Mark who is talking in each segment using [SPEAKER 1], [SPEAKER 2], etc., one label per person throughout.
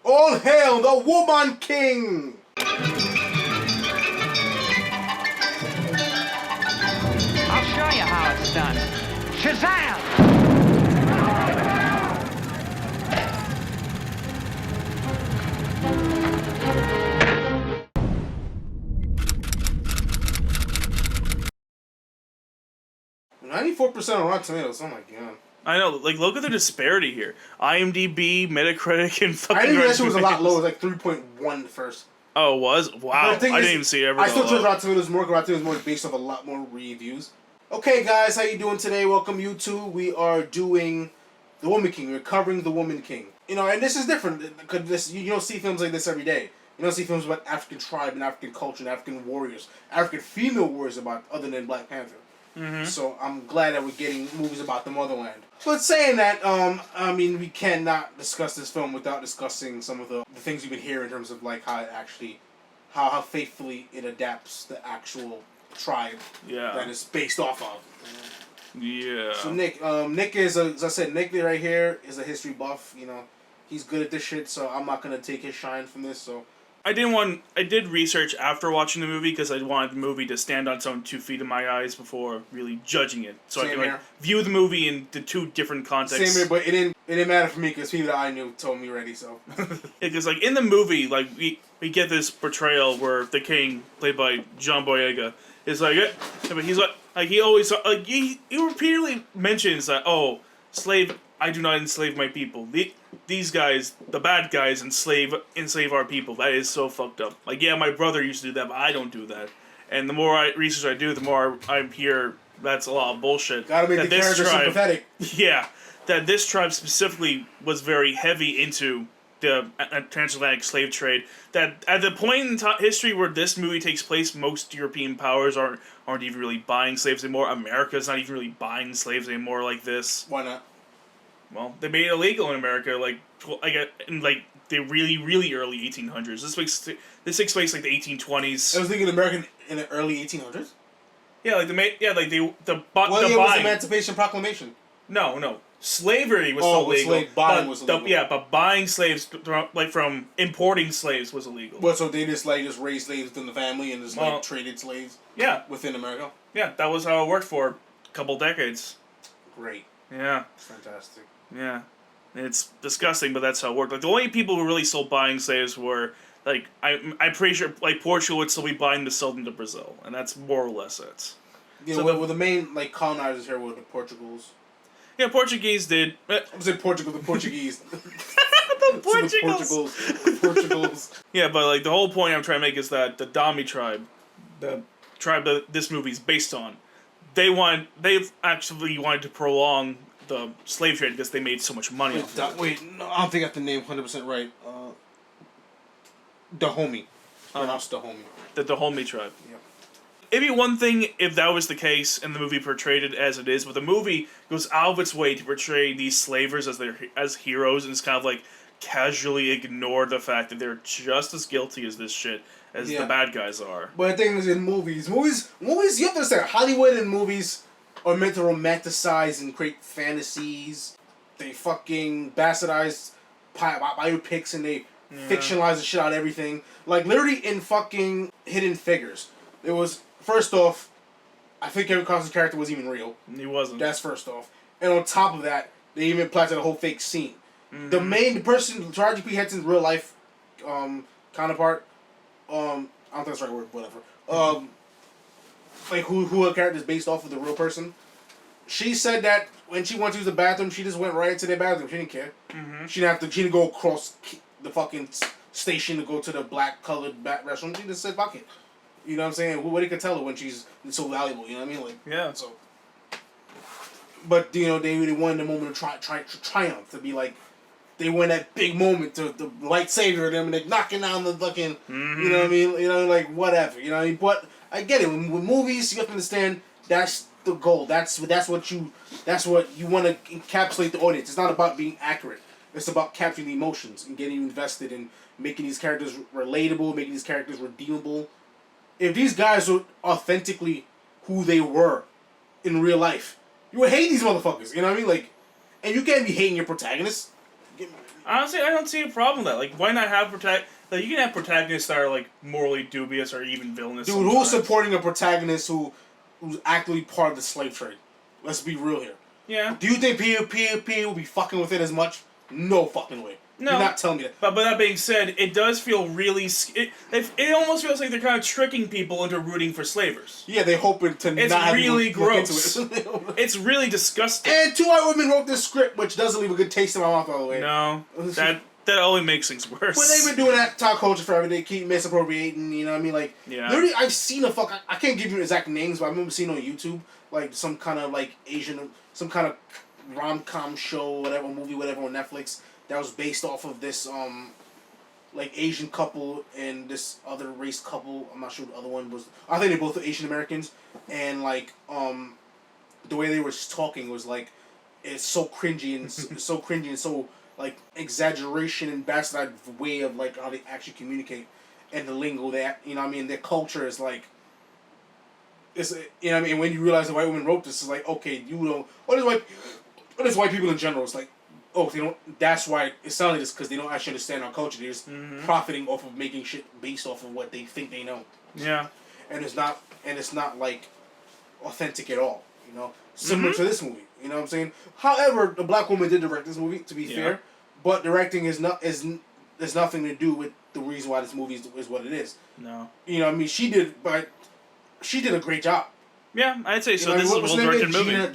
[SPEAKER 1] All hail the Woman King!
[SPEAKER 2] I'll show you how it's done. Shazam!
[SPEAKER 1] %94 on Rotten Tomatoes. Oh my god.
[SPEAKER 3] I know, like, look at the disparity here. IMDb, Metacritic, and fucking...
[SPEAKER 1] I didn't even that shit was a lot lower. It was like 3.1 first.
[SPEAKER 3] Oh, it was? Wow. I didn't even see it ever.
[SPEAKER 1] I still chose Rotten Tomatoes more, because Rotten Tomatoes more based off a lot more reviews. Okay, guys, how you doing today? Welcome, YouTube. We are doing The Woman King. We're covering The Woman King. You know, and this is different, because you don't see films like this every day. You don't see films about African tribe and African culture and African warriors. African female warriors about, other than Black Panther. Mm-hmm. So I'm glad that we're getting movies about the motherland. But saying that, I mean, we cannot discuss this film without discussing some of the things we've been hearing in terms of like how it actually, how faithfully it adapts the actual tribe that it's based off of.
[SPEAKER 3] Yeah.
[SPEAKER 1] So Nick is as I said, Nick right here is a history buff. You know, he's good at this shit. So I'm not gonna take his shine from this. So.
[SPEAKER 3] I did research after watching the movie because I wanted the movie to stand on its own 2 feet in my eyes before really judging it. So
[SPEAKER 1] Same
[SPEAKER 3] I could view the movie in the 2 different contexts.
[SPEAKER 1] Same here, but it didn't matter for me because people that I knew told me already. So.
[SPEAKER 3] Because like in the movie, like we get this portrayal where the king, played by John Boyega, is like, but he's like he always like he repeatedly mentions that I do not enslave my people. These guys, the bad guys, enslave our people. That is so fucked up. Like, yeah, my brother used to do that, but I don't do that. And the more research I do, the more I hear that's a lot of bullshit.
[SPEAKER 1] Gotta make the character sympathetic.
[SPEAKER 3] Yeah, that this tribe specifically was very heavy into the transatlantic slave trade. That at the point in history where this movie takes place, most European powers aren't even really buying slaves anymore. America's not even really buying slaves anymore like this.
[SPEAKER 1] Why not?
[SPEAKER 3] Well, they made it illegal in America, in the really, really early 1800s. This takes place like the 1820s.
[SPEAKER 1] I was thinking American in the early 1800s.
[SPEAKER 3] Yeah, like
[SPEAKER 1] What year was the Emancipation Proclamation?
[SPEAKER 3] No, slavery was still legal.
[SPEAKER 1] Buying was illegal.
[SPEAKER 3] But buying slaves, from importing slaves, was illegal.
[SPEAKER 1] Well, so they just raised slaves within the family and just traded slaves.
[SPEAKER 3] Yeah,
[SPEAKER 1] within America.
[SPEAKER 3] Yeah, that was how it worked for a couple decades.
[SPEAKER 1] Great.
[SPEAKER 3] Yeah.
[SPEAKER 1] Fantastic.
[SPEAKER 3] Yeah, it's disgusting, but that's how it worked. Like the only people who really still buying slaves were I'm pretty sure Portugal would still be buying to sell them to Brazil, and that's more or less it.
[SPEAKER 1] Yeah, so well, the main colonizers here were the Portugals.
[SPEAKER 3] Yeah, Portuguese did.
[SPEAKER 1] I was saying Portugal, the Portuguese.
[SPEAKER 3] The
[SPEAKER 1] Portugals.
[SPEAKER 3] Yeah, but the whole point I'm trying to make is that the Dami tribe, the tribe that this movie's based on, they've actually wanted to prolong the slave trade because they made so much money off of it.
[SPEAKER 1] Wait, no, I don't think I have the name 100% right. Dahomey. Pronounced Dahomey.
[SPEAKER 3] The Dahomey tribe.
[SPEAKER 1] Yeah.
[SPEAKER 3] It'd be one thing if that was the case and the movie portrayed it as it is, but the movie goes out of its way to portray these slavers as heroes and it's kind of casually ignore the fact that they're just as guilty as this shit as the bad guys are.
[SPEAKER 1] But the thing is, in movies, you have to understand, Hollywood and movies are meant to romanticize and create fantasies. They fucking bastardize biopics and they fictionalize the shit out of everything. Like, literally in fucking Hidden Figures, it was, first off, I think Kevin Costner's character wasn't even real.
[SPEAKER 3] He wasn't.
[SPEAKER 1] That's first off. And on top of that, they even planted a whole fake scene. Mm-hmm. The person, Taraji P. Henson's real life counterpart, I don't think that's the right word, whatever. Who her character is based off of the real person. She said that when she went to use the bathroom, she just went right into their bathroom. She didn't care. Mm-hmm. She didn't go across the fucking station to go to the black colored restroom. She just said, "Fuck it." You know what I'm saying? What can tell her when she's so valuable? You know what I mean?
[SPEAKER 3] Yeah.
[SPEAKER 1] So, but they really wanted the moment of triumph to be they win that big moment to the lightsaber them and they're knocking down the fucking. Mm-hmm. You know what I mean? You know, whatever. You know what I mean? But I get it. With movies, you have to understand that's the goal. That's what you want to encapsulate the audience. It's not about being accurate. It's about capturing the emotions and getting you invested in making these characters relatable, making these characters redeemable. If these guys were authentically who they were in real life, you would hate these motherfuckers. You know what I mean? And you can't be hating your protagonist.
[SPEAKER 3] Honestly, I don't see a problem with that. Like, why not have Like, you can have protagonists that are like morally dubious or even villainous.
[SPEAKER 1] Dude,
[SPEAKER 3] sometimes.
[SPEAKER 1] who's supporting a protagonist who's actively part of the slave trade? Let's be real here.
[SPEAKER 3] Yeah.
[SPEAKER 1] Do you think PvP will be fucking with it as much? No fucking way.
[SPEAKER 3] No.
[SPEAKER 1] You're not telling me that.
[SPEAKER 3] But that being said, it does feel really... It almost feels like they're kind of tricking people into rooting for slavers.
[SPEAKER 1] Yeah, they're hoping to
[SPEAKER 3] It's
[SPEAKER 1] not have
[SPEAKER 3] really
[SPEAKER 1] people look
[SPEAKER 3] gross.
[SPEAKER 1] into it.
[SPEAKER 3] It's really disgusting.
[SPEAKER 1] And 2 white women wrote this script, which doesn't leave a good taste in my mouth, by the way.
[SPEAKER 3] No. That only makes things worse.
[SPEAKER 1] But they've been doing that talk culture forever. They keep misappropriating, you know what I mean? Like,
[SPEAKER 3] Yeah.
[SPEAKER 1] literally, I've seen I can't give you exact names, but I remember seeing on YouTube, like, some kind of, like, some kind of rom-com show, whatever, movie, whatever, on Netflix, that was based off of this, like, Asian couple and this other race couple. I'm not sure the other one was. I think they both were Asian Americans. And, like, the way they were talking was, like, it's so cringy and so, like, exaggeration and bastard way of, like, how they actually communicate and the lingo that, you know what I mean, their culture is, like, it's, you know what I mean, when you realize the white woman wrote this, it's like, okay, you know, what is white people in general, it's like, oh, they don't, that's why it sounds like this, because they don't actually understand our culture, they're just profiting off of making shit based off of what they think they know.
[SPEAKER 3] Yeah.
[SPEAKER 1] And it's not, like, authentic at all, you know, similar to this movie, you know what I'm saying? However, the black woman did direct this movie, to be fair, but directing has nothing to do with the reason why this movie is what it is.
[SPEAKER 3] No.
[SPEAKER 1] You know what I mean? She did a great job.
[SPEAKER 3] Yeah, I'd say so.
[SPEAKER 1] You know,
[SPEAKER 3] This is a well-directed movie.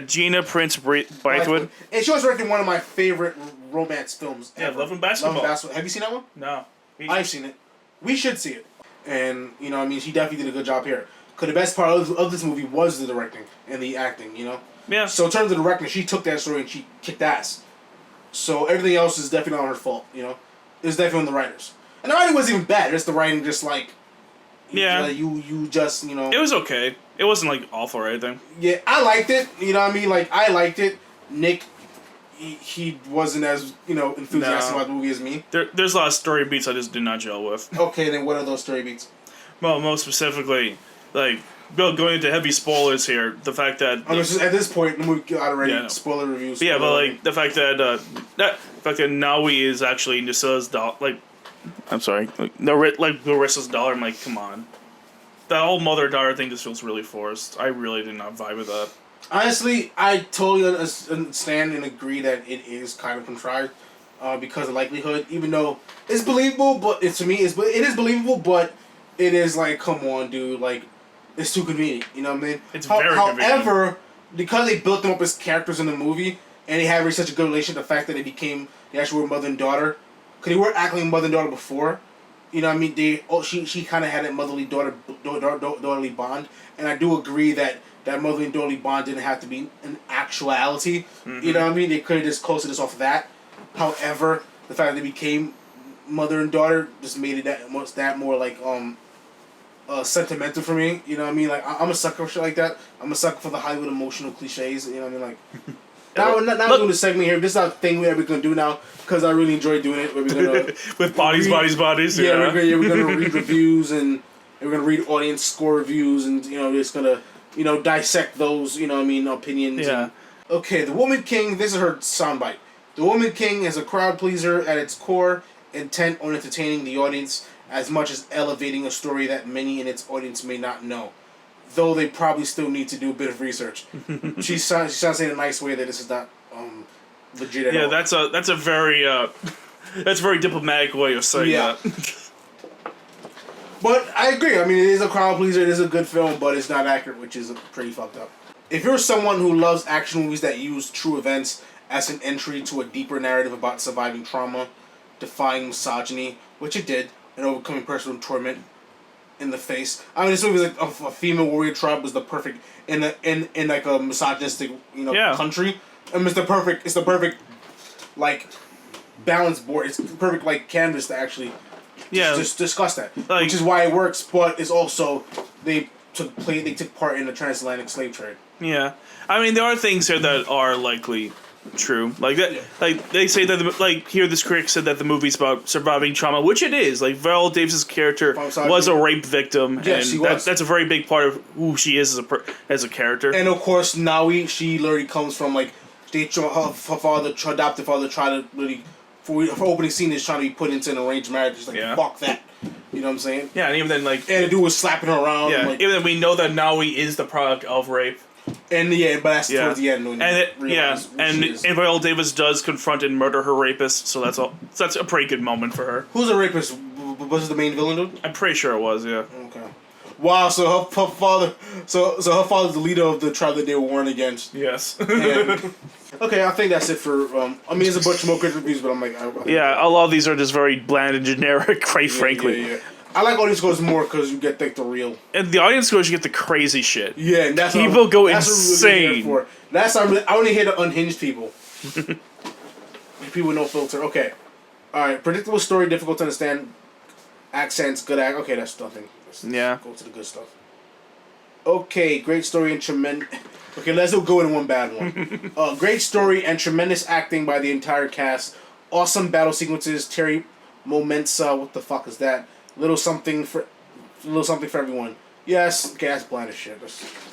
[SPEAKER 3] Gina Prince Bythewood.
[SPEAKER 1] And she was directing one of my favorite romance films ever.
[SPEAKER 3] Love and Basketball.
[SPEAKER 1] Love and Basketball. Have you seen that one?
[SPEAKER 3] No.
[SPEAKER 1] I've seen it. We should see it. And, you know what I mean, she definitely did a good job here. Because the best part of this movie was the directing and the acting, you know?
[SPEAKER 3] Yeah.
[SPEAKER 1] So in terms of the directing, she took that story and she kicked ass. So everything else is definitely not her fault, you know? It's definitely on the writers. And the writing wasn't even bad. It's the writing just like...
[SPEAKER 3] Yeah.
[SPEAKER 1] You just, you know...
[SPEAKER 3] It was okay. It wasn't, like, awful or anything.
[SPEAKER 1] Yeah, I liked it. You know what I mean? Like, I liked it. Nick, he wasn't as, you know, enthusiastic about the movie as me.
[SPEAKER 3] There's a lot of story beats I just did not gel with.
[SPEAKER 1] Okay, then what are those story beats?
[SPEAKER 3] Well, most specifically, like, going into heavy spoilers here, the fact that...
[SPEAKER 1] at this point, the movie got already spoiler reviews.
[SPEAKER 3] Yeah, but, like, the fact that Naui is actually Nusilla's doll, like... I'm sorry. Like, Larissa's daughter, I'm like, come on. That whole mother-daughter thing just feels really forced. I really did not vibe with that.
[SPEAKER 1] Honestly, I totally understand and agree that it is kind of contrived because of likelihood, even though it's believable, but it is believable, but it is like, come on, dude, like, it's too convenient, you know what I mean?
[SPEAKER 3] It's very convenient.
[SPEAKER 1] However, because they built them up as characters in the movie, and they had such a good relationship, the fact that they became the actual mother and daughter, because they were acting like mother and daughter before, you know what I mean? She kind of had that motherly daughterly bond, and I do agree that motherly daughterly bond didn't have to be an actuality. Mm-hmm. You know what I mean? They could have just closed this off of that. However, the fact that they became mother and daughter just made it that more like sentimental for me. You know what I mean? Like, I'm a sucker for shit like that. I'm a sucker for the Hollywood emotional cliches. You know what I mean? Like. Now we're not doing this segment here. This is our thing that we're going to do now because I really enjoy doing it. Where we're gonna
[SPEAKER 3] with bodies.
[SPEAKER 1] Yeah, we're going to read reviews and we're going to read audience score reviews and, you know, just going to, you know, dissect those, you know what I mean, opinions.
[SPEAKER 3] Yeah.
[SPEAKER 1] And, okay, The Woman King, this is her soundbite. The Woman King is a crowd pleaser at its core, intent on entertaining the audience as much as elevating a story that many in its audience may not know. Though they probably still need to do a bit of research. She's trying to say in a nice way that this is not legit at all.
[SPEAKER 3] Yeah, that's a very diplomatic way of saying that.
[SPEAKER 1] But I agree. I mean, it is a crowd pleaser. It is a good film, but it's not accurate, which is pretty fucked up. If you're someone who loves action movies that use true events as an entry to a deeper narrative about surviving trauma, defying misogyny, which it did, and overcoming personal torment in the face. I mean, this movie is like a female warrior tribe was the perfect in like a misogynistic, you know, country. And it's the perfect like balance board. It's the perfect like canvas to actually just discuss that,
[SPEAKER 3] like,
[SPEAKER 1] which is why it works. But it's also they took part in the transatlantic slave trade. Yeah,
[SPEAKER 3] I mean, there are things here that are likely true. Like that, like they say that, like here, this critic said that the movie's about surviving trauma, which it is. Like Viola Davis's character was a rape victim, and that's a very big part of who she is as a character.
[SPEAKER 1] And of course, Naui, she literally comes from like her adopted father tried to really, for opening scene, is trying to be put into an arranged marriage. She's like, fuck that. You know what I'm saying?
[SPEAKER 3] Yeah, and even then, like...
[SPEAKER 1] And the dude was slapping her around.
[SPEAKER 3] Yeah,
[SPEAKER 1] like,
[SPEAKER 3] even then we know that Naui is the product of rape.
[SPEAKER 1] And but that's towards the end. When
[SPEAKER 3] and Viola Davis does confront and murder her rapist, so that's a pretty good moment for her.
[SPEAKER 1] Who's the rapist? Was the main villain dude?
[SPEAKER 3] I'm pretty sure it was, yeah.
[SPEAKER 1] Okay. Wow, so her father, so her father's the leader of the tribe that they were warned against.
[SPEAKER 3] Yes.
[SPEAKER 1] Okay, I think that's it for. I mean, there's a bunch more good reviews, but I'm like,
[SPEAKER 3] a lot of these are just very bland and generic, quite frankly.
[SPEAKER 1] Yeah. I like audience scores more because you get like the real.
[SPEAKER 3] And the audience scores, you get the crazy shit.
[SPEAKER 1] Yeah, and that's
[SPEAKER 3] people go
[SPEAKER 1] that's
[SPEAKER 3] insane.
[SPEAKER 1] What that's I only hear the unhinged people. People with no filter. Okay, all right. Predictable story, difficult to understand. Accents, good act. Okay, that's nothing. Let's go to the good stuff. Okay, great story and tremendous. Okay, let's go in one bad one. Great story and tremendous acting by the entire cast. Awesome battle sequences. Terry Momensa, what the fuck is that? Little something for everyone. Yes, okay, that's bland as shit.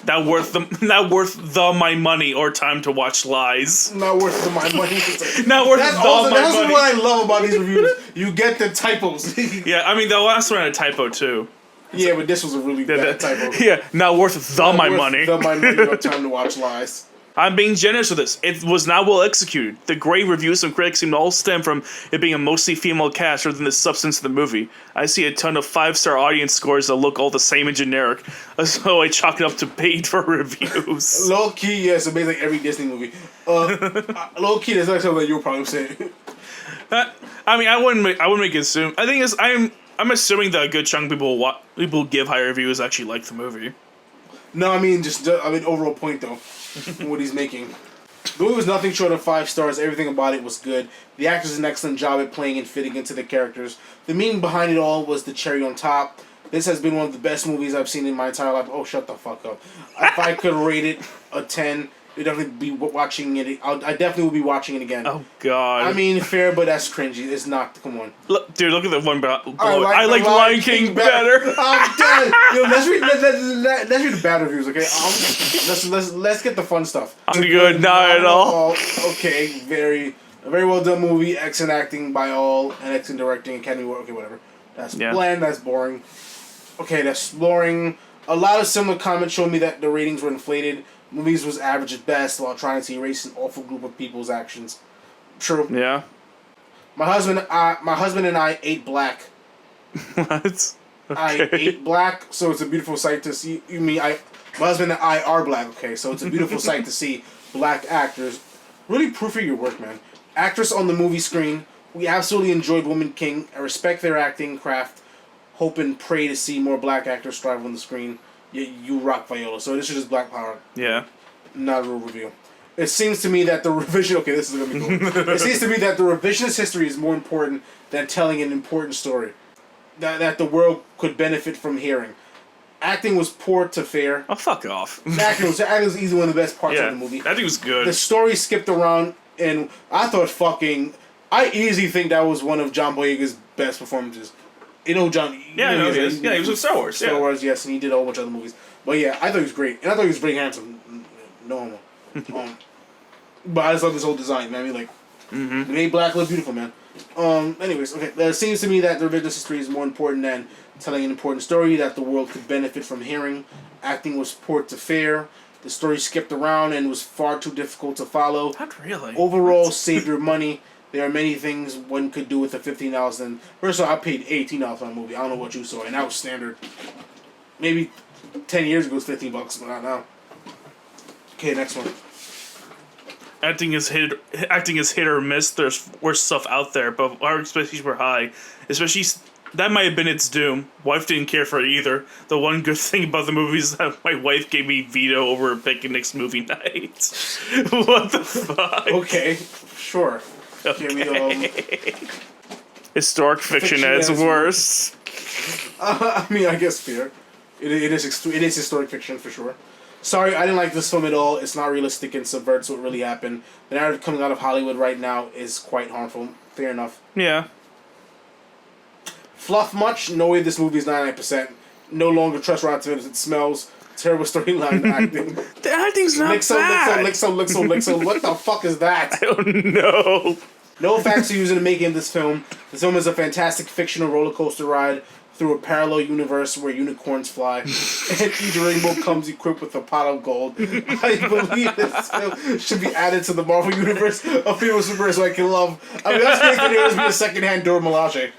[SPEAKER 3] Not worth the my money or time to watch Lies.
[SPEAKER 1] Not worth the my money.
[SPEAKER 3] Not worth
[SPEAKER 1] that's
[SPEAKER 3] the
[SPEAKER 1] also,
[SPEAKER 3] my
[SPEAKER 1] that's
[SPEAKER 3] money.
[SPEAKER 1] That's what I love about these reviews. You get the typos.
[SPEAKER 3] Yeah, I mean the last one had a typo too.
[SPEAKER 1] Yeah, but this was a really bad typo.
[SPEAKER 3] Yeah, not worth the my money.
[SPEAKER 1] The my money or time to watch Lies.
[SPEAKER 3] I'm being generous with this. It was not well executed. The great reviews from critics seem to all stem from it being a mostly female cast rather than the substance of the movie. I see a ton of 5-star audience scores that look all the same and generic, so I chalk it up to paid for reviews.
[SPEAKER 1] Low key, yes, it makes like every Disney movie. Low key, that's like something that you'll probably say.
[SPEAKER 3] I mean, I wouldn't make it assume. I think I'm assuming that a good chunk of people give high reviews actually like the movie.
[SPEAKER 1] No, I mean overall point though. What he's making. The movie was nothing short of 5 stars. Everything about it was good. The actors did an excellent job at playing and fitting into the characters. The meaning behind it all was the cherry on top. This has been one of the best movies I've seen in my entire life. Oh, shut the fuck up. If I could rate it a 10, I'd definitely be watching it. I definitely will be watching it again.
[SPEAKER 3] Oh, God.
[SPEAKER 1] I mean, fair, but that's cringy. It's not. Come on.
[SPEAKER 3] Dude, look at the one below. I like Lion King better.
[SPEAKER 1] I'm done. Yo, let's read the bad reviews, okay? Let's get the fun stuff.
[SPEAKER 3] I'm good. Not at all.
[SPEAKER 1] Okay, very well done movie. Excellent acting by all, and excellent directing. Academy Award. Okay, whatever. That's bland. That's boring. Okay, that's boring. A lot of similar comments showed me that the ratings were inflated. Movies was average at best while trying to erase an awful group of people's actions. True.
[SPEAKER 3] Yeah.
[SPEAKER 1] My husband and I ate black.
[SPEAKER 3] What? Okay.
[SPEAKER 1] I ate black, so it's a beautiful sight to see. My husband and I are black, okay? So it's a beautiful sight to see black actors. Really proofing your work, man. Actress on the movie screen. We absolutely enjoyed Woman King. I respect their acting craft. Hope and pray to see more black actors strive on the screen. You rock, Viola. So this is just Black Power.
[SPEAKER 3] Yeah.
[SPEAKER 1] Not a real review. It seems to me that the revision... Okay, this is going to be cool. It seems to me that the revisionist history is more important than telling an important story. That the world could benefit from hearing. Acting was poor to fair.
[SPEAKER 3] Oh, fuck off.
[SPEAKER 1] Acting was easily one of the best parts of the movie.
[SPEAKER 3] Acting was good.
[SPEAKER 1] The story skipped around, and I thought I easily think that was one of John Boyega's best performances. You know John...
[SPEAKER 3] Yeah, I know he is. Yeah, he was in Star Wars.
[SPEAKER 1] Star Wars, yes, and he did a whole bunch of other movies. But yeah, I thought he was great. And I thought he was pretty handsome. No homo. But I just love this whole design, man. I mean, like, it made black look beautiful, man. Anyways, okay. It seems to me that the revisionist history is more important than telling an important story that the world could benefit from hearing. Acting was poor to fair. The story skipped around and was far too difficult to follow.
[SPEAKER 3] Not really.
[SPEAKER 1] Overall, save your money. There are many things one could do with the $15. And first of all, I paid $18 for a movie. I don't know what you saw, and that was standard. Maybe 10 years ago it was $15, but not now. Okay, next one.
[SPEAKER 3] Acting is hit or miss. There's worse stuff out there, but our expectations were high. Especially that might have been its doom. Wife didn't care for it either. The one good thing about the movie is that my wife gave me veto over picking next movie night. What the fuck?
[SPEAKER 1] Okay, sure.
[SPEAKER 3] Okay. Historic fiction at its worst.
[SPEAKER 1] I mean, I guess fair. It is historic fiction for sure. Sorry, I didn't like this film at all. It's not realistic and subverts what really happened. The narrative coming out of Hollywood right now is quite harmful. Fair enough.
[SPEAKER 3] Yeah.
[SPEAKER 1] Fluff much? No way this movie is 99%. No longer trust Rotten Tomatoes. It smells. Terrible storyline acting.
[SPEAKER 3] The acting's not bad.
[SPEAKER 1] Lixo. What the fuck is that?
[SPEAKER 3] I don't know.
[SPEAKER 1] No facts are used in the making of this film. This film is a fantastic fictional roller coaster ride through a parallel universe where unicorns fly, and each rainbow comes equipped with a pot of gold. I believe this film should be added to the Marvel Universe of people superheroes I can love. I mean, that's great that it was be a secondhand Dora Milaje.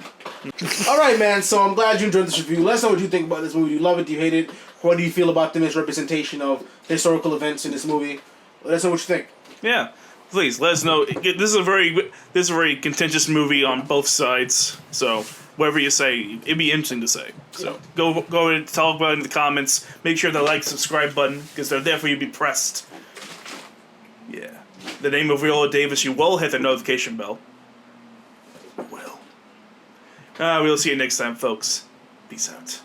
[SPEAKER 1] Alright, man, so I'm glad you enjoyed this review. Let us know what you think about this movie. Do you love it? Do you hate it? What do you feel about the misrepresentation of historical events in this movie? Let us know what you think.
[SPEAKER 3] Yeah, please let us know. This is a very contentious movie on both sides. So whatever you say, it'd be interesting to say. So go and talk about it in the comments. Make sure to like, subscribe button because they'll definitely be pressed. Yeah, the name of Viola Davis. You will hit the notification bell. Will. We'll see you next time, folks. Peace out.